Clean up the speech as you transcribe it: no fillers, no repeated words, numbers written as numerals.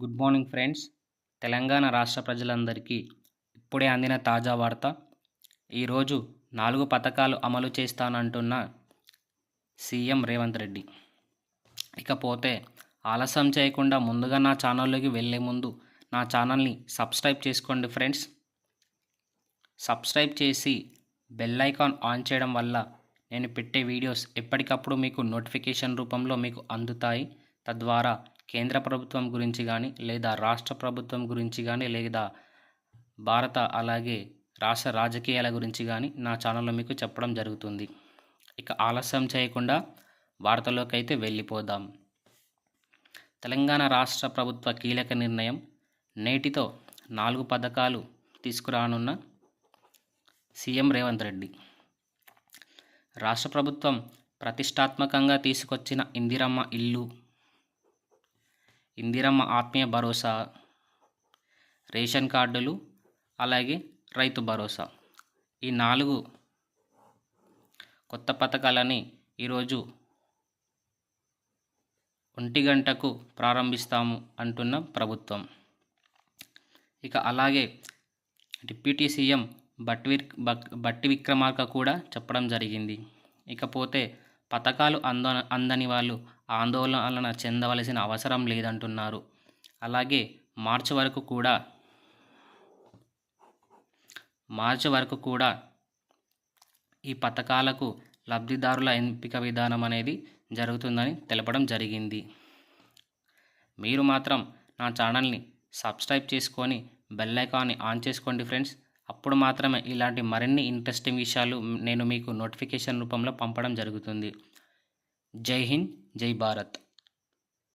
Good morning friends. Telangana రాష్ట్ర ప్రజలందరికీ ఇప్పుడే అందిన తాజా వార్త. ఈరోజు 4 పథకాలు అమలు చేస్తానంటున్న సీఎం రేవంత్ రెడ్డి. ఇకపోతే ఆలస్యం చేయకుండా ముందుగా నా ఛానల్లోకి వెళ్ళే ముందు నా ఛానల్ని సబ్స్క్రైబ్ చేసుకోండి ఫ్రెండ్స్. సబ్స్క్రైబ్ చేసి బెల్ ఐకాన్ ఆన్ చేయడం వల్ల నేను పెట్టే వీడియోస్ ఎప్పటికప్పుడు మీకు నోటిఫికేషన్ రూపంలో మీకు అందుతాయి. తద్వారా కేంద్ర ప్రభుత్వం గురించి కానీ లేదా రాష్ట్ర ప్రభుత్వం గురించి కానీ లేదా భారత అలాగే రాష్ట్ర రాజకీయాల గురించి కానీ నా ఛానల్లో మీకు చెప్పడం జరుగుతుంది. ఇక ఆలస్యం చేయకుండా వార్తలోకి అయితే వెళ్ళిపోదాం. తెలంగాణ రాష్ట్ర ప్రభుత్వ కీలక నిర్ణయం. నేటితో 4 పథకాలు తీసుకురానున్న సీఎం రేవంత్ రెడ్డి. రాష్ట్ర ప్రభుత్వం ప్రతిష్టాత్మకంగా తీసుకొచ్చిన ఇందిరమ్మ ఇల్లు, ఇందిరమ్మ ఆత్మీయ భరోసా, రేషన్ కార్డులు, అలాగే రైతు భరోసా, ఈ 4 కొత్త పథకాలని ఈరోజు 1 గంటకు ప్రారంభిస్తాము అంటున్న ప్రభుత్వం. ఇక అలాగే డిప్యూటీ సీఎం బట్టి విక్రమార్క కూడా చెప్పడం జరిగింది. ఇకపోతే పథకాలు అందని వాళ్ళు ఆందోళన చెందవలసిన అవసరం లేదంటున్నారు. అలాగే మార్చి వరకు కూడా ఈ పథకాలకు లబ్ధిదారుల ఎంపిక విధానం అనేది జరుగుతుందని తెలపడం జరిగింది. మీరు మాత్రం నా ఛానల్ని సబ్స్క్రైబ్ చేసుకొని బెల్ ఐకాన్ని ఆన్ చేసుకోండి ఫ్రెండ్స్. అప్పుడు మాత్రమే ఇలాంటి మరిన్ని ఇంట్రెస్టింగ్ విషయాలు నేను మీకు నోటిఫికేషన్ రూపంలో పంపడం జరుగుతుంది. జై హింద్, జై భారత్.